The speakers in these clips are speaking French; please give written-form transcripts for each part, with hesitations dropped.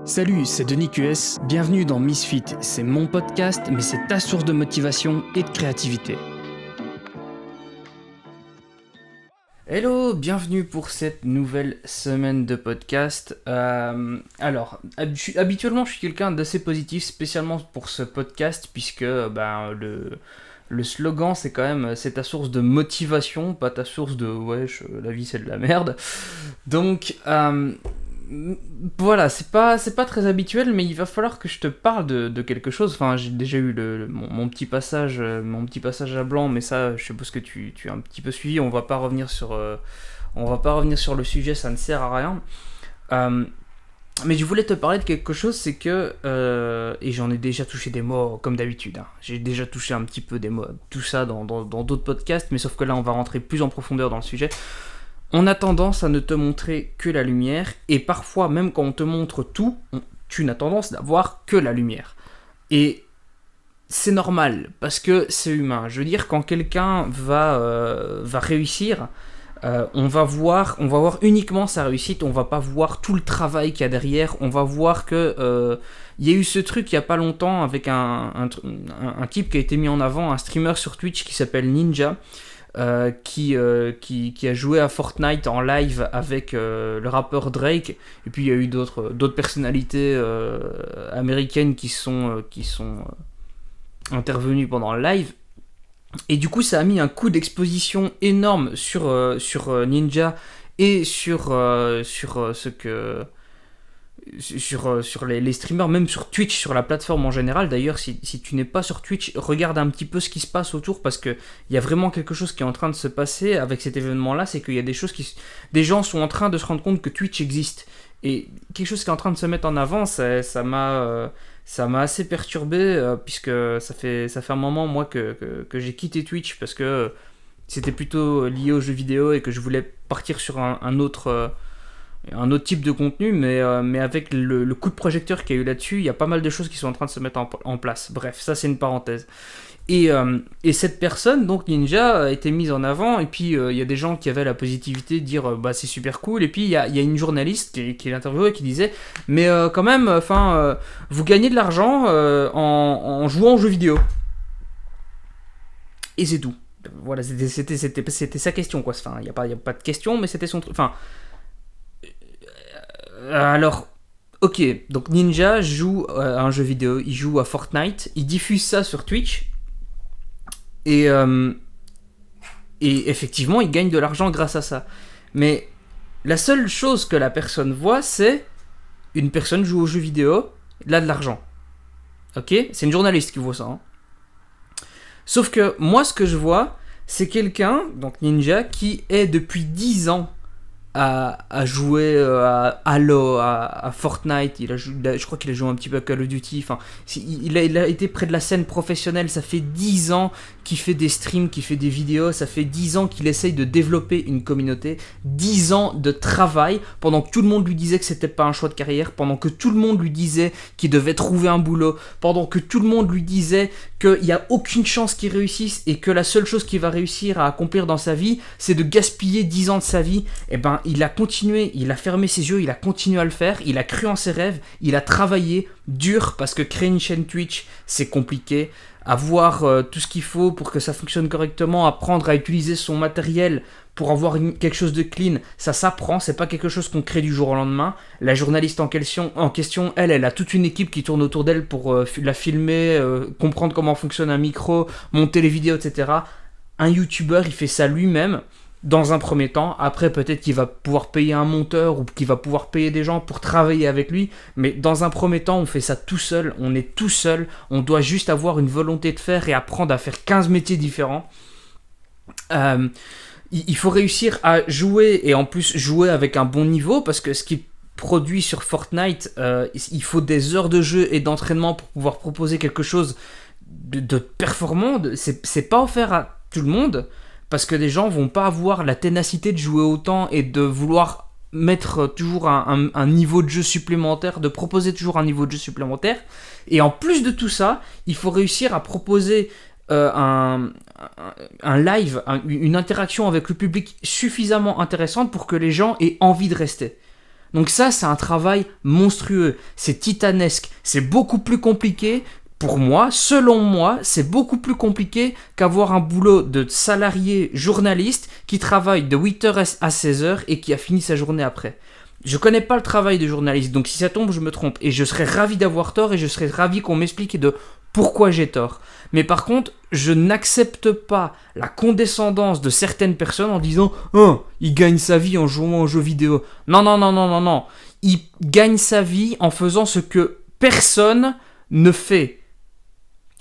Salut, c'est Denis QS, bienvenue dans Misfit, c'est mon podcast, mais c'est ta source de motivation et de créativité. Hello, bienvenue pour cette nouvelle semaine de podcast. Habituellement je suis quelqu'un d'assez positif, spécialement pour ce podcast, puisque le slogan c'est quand même c'est ta source de motivation, pas ta source de la vie c'est de la merde. Donc voilà, c'est pas très habituel, mais il va falloir que je te parle de quelque chose. Enfin, j'ai déjà eu mon petit passage à blanc, mais ça, je suppose que tu as un petit peu suivi. On va pas revenir sur le sujet, ça ne sert à rien. Mais je voulais te parler de quelque chose, c'est que et j'en ai déjà touché des mots comme d'habitude. J'ai déjà touché un petit peu des mots, tout ça dans d'autres podcasts, mais sauf que là, on va rentrer plus en profondeur dans le sujet. On a tendance à ne te montrer que la lumière, et parfois, même quand on te montre tout, tu n'as tendance d'avoir que la lumière. Et c'est normal, parce que c'est humain. Je veux dire, quand quelqu'un va réussir, on va voir uniquement sa réussite, on va pas voir tout le travail qu'il y a derrière, on va voir que il y a eu ce truc il y a pas longtemps avec un type qui a été mis en avant, un streamer sur Twitch qui s'appelle Ninja, qui a joué à Fortnite en live avec le rappeur Drake, et puis il y a eu d'autres personnalités américaines qui sont intervenues pendant le live, et du coup ça a mis un coup d'exposition énorme sur Ninja et sur les streamers, même sur Twitch, sur la plateforme en général. D'ailleurs, si tu n'es pas sur Twitch, regarde un petit peu ce qui se passe autour, parce qu'il y a vraiment quelque chose qui est en train de se passer avec cet événement-là. C'est qu'il y a des gens sont en train de se rendre compte que Twitch existe. Et quelque chose qui est en train de se mettre en avant, ça m'a assez perturbé, puisque ça fait un moment, moi, que j'ai quitté Twitch, parce que c'était plutôt lié aux jeux vidéo et que je voulais partir sur un autre type de contenu, mais avec le coup de projecteur qu'il y a eu là-dessus, il y a pas mal de choses qui sont en train de se mettre en place. Bref, ça c'est une parenthèse. Et cette personne, donc Ninja, a été mise en avant, et puis il y a des gens qui avaient la positivité de dire c'est super cool, et puis il y a une journaliste qui l'interviewait et qui disait mais quand même, vous gagnez de l'argent en jouant aux jeux vidéo. Et c'est tout. Voilà, c'était sa question, quoi. Enfin, il n'y a pas de question, mais c'était son truc. Enfin, alors, ok, donc Ninja joue à un jeu vidéo, il joue à Fortnite, il diffuse ça sur Twitch, et effectivement, il gagne de l'argent grâce à ça. Mais la seule chose que la personne voit, c'est une personne joue aux jeux vidéo, il a de l'argent. Ok, c'est une journaliste qui voit ça. Hein. Sauf que moi, ce que je vois, c'est quelqu'un, donc Ninja, qui est depuis 10 ans à jouer à Halo, à Fortnite. Je crois qu'il a joué un petit peu à Call of Duty. Enfin, il a été près de la scène professionnelle. Ça fait 10 ans qu'il fait des streams, qu'il fait des vidéos. Ça fait 10 ans qu'il essaye de développer une communauté. 10 ans de travail, pendant que tout le monde lui disait que c'était pas un choix de carrière, pendant que tout le monde lui disait qu'il devait trouver un boulot, pendant que tout le monde lui disait qu'il n'y a aucune chance qu'il réussisse et que la seule chose qu'il va réussir à accomplir dans sa vie, c'est de gaspiller 10 ans de sa vie. Et ben, il a continué, il a fermé ses yeux, il a continué à le faire, il a cru en ses rêves, il a travaillé dur, parce que créer une chaîne Twitch, c'est compliqué. Avoir tout ce qu'il faut pour que ça fonctionne correctement, apprendre à utiliser son matériel pour avoir quelque chose de clean, ça s'apprend, c'est pas quelque chose qu'on crée du jour au lendemain. La journaliste en question, elle a toute une équipe qui tourne autour d'elle pour la filmer, comprendre comment fonctionne un micro, monter les vidéos, etc. Un youtubeur, il fait ça lui-même dans un premier temps. Après, peut-être qu'il va pouvoir payer un monteur ou qu'il va pouvoir payer des gens pour travailler avec lui. Mais dans un premier temps, on fait ça tout seul. On est tout seul. On doit juste avoir une volonté de faire et apprendre à faire 15 métiers différents. Il faut réussir à jouer, et en plus jouer avec un bon niveau, parce que ce qui produit sur Fortnite, il faut des heures de jeu et d'entraînement pour pouvoir proposer quelque chose de performant. C'est pas offert à tout le monde, parce que les gens vont pas avoir la ténacité de jouer autant et de vouloir mettre toujours un niveau de jeu supplémentaire, de proposer toujours un niveau de jeu supplémentaire. Et en plus de tout ça, il faut réussir à proposer un live, une interaction avec le public suffisamment intéressante pour que les gens aient envie de rester. Donc ça, c'est un travail monstrueux, c'est titanesque, c'est beaucoup plus compliqué. Pour moi, selon moi, c'est beaucoup plus compliqué qu'avoir un boulot de salarié journaliste qui travaille de 8h à 16h et qui a fini sa journée après. Je connais pas le travail de journaliste, donc si ça tombe, je me trompe. Et je serais ravi d'avoir tort et je serais ravi qu'on m'explique de pourquoi j'ai tort. Mais par contre, je n'accepte pas la condescendance de certaines personnes en disant « Oh, il gagne sa vie en jouant aux jeux vidéo. » Non, non, non, non, non, non. Il gagne sa vie en faisant ce que personne ne fait.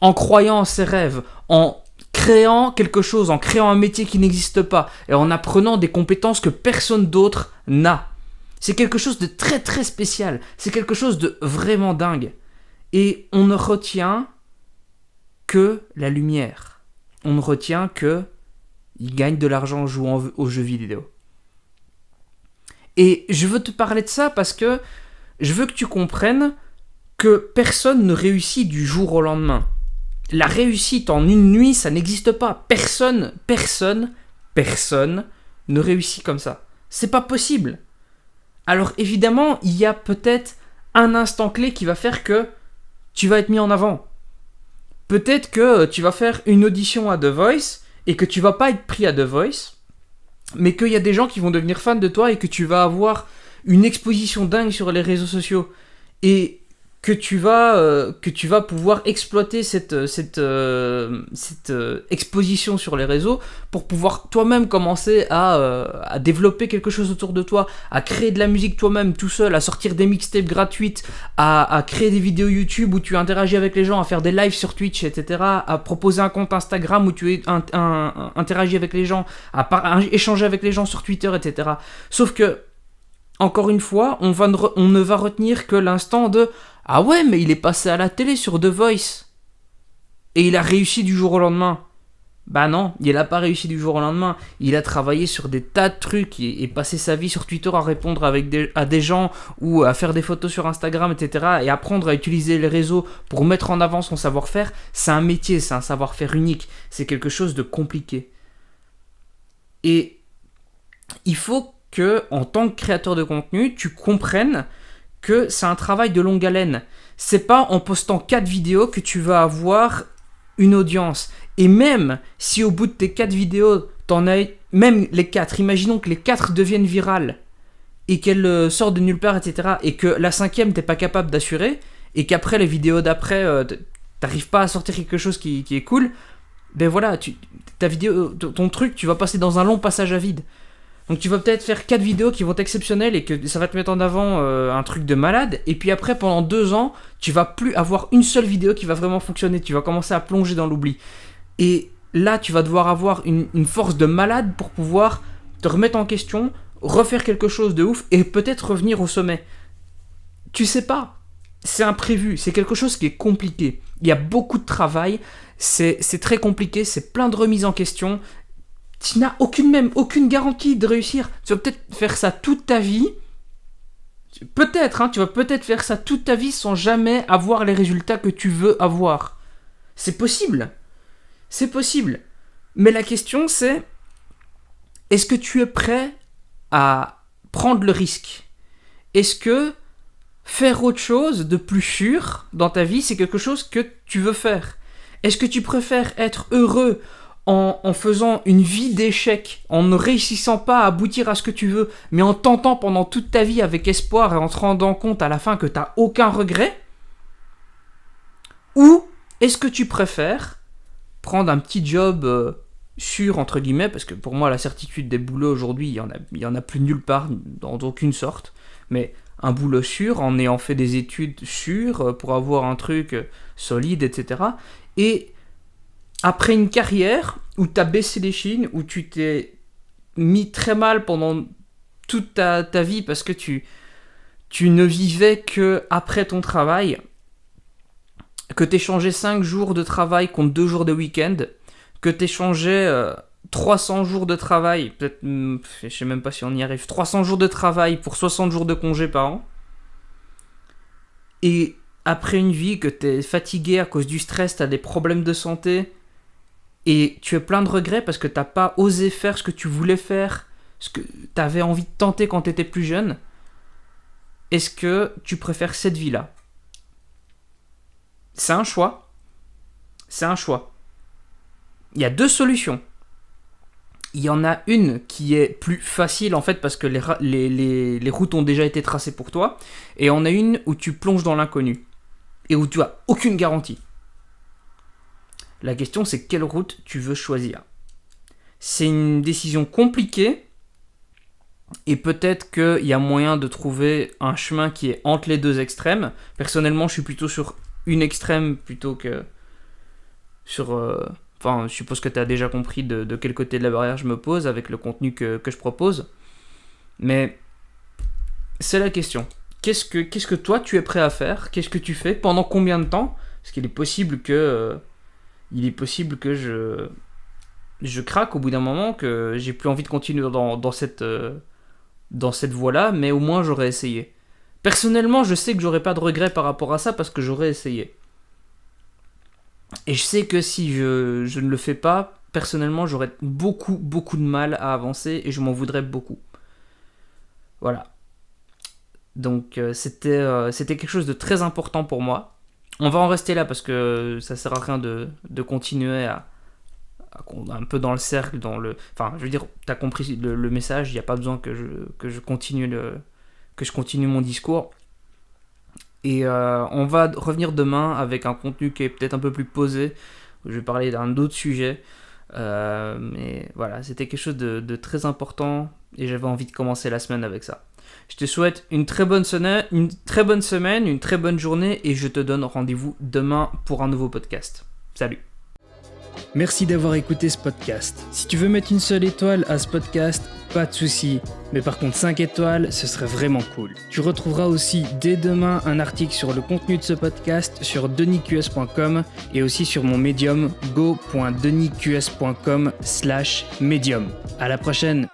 En croyant en ses rêves, en créant quelque chose, en créant un métier qui n'existe pas et en apprenant des compétences que personne d'autre n'a. C'est quelque chose de très très spécial, c'est quelque chose de vraiment dingue. Et on ne retient que la lumière. On ne retient que il gagne de l'argent en jouant aux jeux vidéo. Et je veux te parler de ça parce que je veux que tu comprennes que personne ne réussit du jour au lendemain. La réussite en une nuit, ça n'existe pas. Personne ne réussit comme ça. C'est pas possible. Alors évidemment, il y a peut-être un instant clé qui va faire que tu vas être mis en avant. Peut-être que tu vas faire une audition à The Voice et que tu vas pas être pris à The Voice, mais qu'il y a des gens qui vont devenir fans de toi et que tu vas avoir une exposition dingue sur les réseaux sociaux. Et que tu vas pouvoir exploiter cette exposition sur les réseaux pour pouvoir toi-même commencer à développer quelque chose autour de toi, à créer de la musique toi-même tout seul, à sortir des mixtapes gratuites, à créer des vidéos YouTube où tu interagis avec les gens, à faire des lives sur Twitch, etc., à proposer un compte Instagram où tu interagis avec les gens, à échanger avec les gens sur Twitter, etc. Sauf que, encore une fois, on ne va retenir que l'instant de « Ah ouais, mais il est passé à la télé sur The Voice. Et il a réussi du jour au lendemain. » Bah non, il n'a pas réussi du jour au lendemain. Il a travaillé sur des tas de trucs et passé sa vie sur Twitter à répondre à des gens ou à faire des photos sur Instagram, etc. Et apprendre à utiliser les réseaux pour mettre en avant son savoir-faire. C'est un métier, c'est un savoir-faire unique. C'est quelque chose de compliqué. Et il faut que, en tant que créateur de contenu, tu comprennes que c'est un travail de longue haleine. C'est pas en postant 4 vidéos que tu vas avoir une audience. Et même si au bout de tes 4 vidéos, t'en as même les 4, imaginons que les 4 deviennent virales et qu'elles sortent de nulle part, etc. et que la 5e t'es pas capable d'assurer et qu'après les vidéos d'après t'arrives pas à sortir quelque chose qui est cool, ben voilà, ta vidéo, ton truc, tu vas passer dans un long passage à vide. Donc tu vas peut-être faire 4 vidéos qui vont être exceptionnelles et que ça va te mettre en avant un truc de malade. Et puis après, pendant 2 ans, tu vas plus avoir une seule vidéo qui va vraiment fonctionner. Tu vas commencer à plonger dans l'oubli. Et là, tu vas devoir avoir une force de malade pour pouvoir te remettre en question, refaire quelque chose de ouf et peut-être revenir au sommet. Tu sais pas. C'est imprévu. C'est quelque chose qui est compliqué. Il y a beaucoup de travail. C'est très compliqué. C'est plein de remises en question. Tu n'as aucune garantie de réussir. Tu vas peut-être faire ça toute ta vie. Peut-être, tu vas peut-être faire ça toute ta vie sans jamais avoir les résultats que tu veux avoir. C'est possible. C'est possible. Mais la question c'est, est-ce que tu es prêt à prendre le risque ? Est-ce que faire autre chose de plus sûr dans ta vie, c'est quelque chose que tu veux faire ? Est-ce que tu préfères être heureux en faisant une vie d'échec, en ne réussissant pas à aboutir à ce que tu veux, mais en tentant pendant toute ta vie avec espoir et en te rendant compte à la fin que tu n'as aucun regret ? Ou est-ce que tu préfères prendre un petit job sûr, entre guillemets, parce que pour moi la certitude des boulots aujourd'hui, il y en a plus nulle part, dans aucune sorte, mais un boulot sûr, en ayant fait des études sûres, pour avoir un truc solide, etc. Et après une carrière où tu as baissé les chines, où tu t'es mis très mal pendant toute ta vie parce que tu ne vivais que après ton travail, que tu échangeais 5 jours de travail contre 2 jours de week-end, que tu échangeais 300 jours de travail, peut-être, je sais même pas si on y arrive, 300 jours de travail pour 60 jours de congé par an, et après une vie que tu es fatigué à cause du stress, tu as des problèmes de santé, et tu es plein de regrets parce que tu n'as pas osé faire ce que tu voulais faire, ce que tu avais envie de tenter quand tu étais plus jeune, est-ce que tu préfères cette vie-là ? C'est un choix. C'est un choix. Il y a deux solutions. Il y en a une qui est plus facile en fait parce que les routes ont déjà été tracées pour toi. Et on a une où tu plonges dans l'inconnu. Et où tu as aucune garantie. La question c'est quelle route tu veux choisir. C'est une décision compliquée. Et peut-être qu'il y a moyen de trouver un chemin qui est entre les deux extrêmes. Personnellement je suis plutôt sur une extrême plutôt que sur... Enfin, je suppose que tu as déjà compris de quel côté de la barrière je me pose avec le contenu que je propose. Mais c'est la question. Qu'est-ce que toi tu es prêt à faire ? Qu'est-ce que tu fais ? Pendant combien de temps ? Parce qu'il est possible que je craque au bout d'un moment, que j'ai plus envie de continuer dans cette voie-là, mais au moins j'aurais essayé. Personnellement, je sais que j'aurais pas de regrets par rapport à ça parce que j'aurais essayé. Et je sais que si je ne le fais pas, personnellement, j'aurais beaucoup de mal à avancer et je m'en voudrais beaucoup. Voilà. Donc c'était quelque chose de très important pour moi. On va en rester là parce que ça sert à rien de continuer à un peu dans le cercle, enfin, je veux dire, t'as compris le message, il n'y a pas besoin que je continue mon discours. Et on va revenir demain avec un contenu qui est peut-être un peu plus posé. Je vais parler d'un autre sujet. Mais voilà, c'était quelque chose de très important et j'avais envie de commencer la semaine avec ça. Je te souhaite une très bonne semaine, une très bonne journée et je te donne rendez-vous demain pour un nouveau podcast. Salut! Merci d'avoir écouté ce podcast. Si tu veux mettre une seule étoile à ce podcast, pas de souci. Mais par contre 5 étoiles, ce serait vraiment cool. Tu retrouveras aussi dès demain un article sur le contenu de ce podcast sur denisqs.com et aussi sur mon Medium go.denisqs.com/medium. À la prochaine!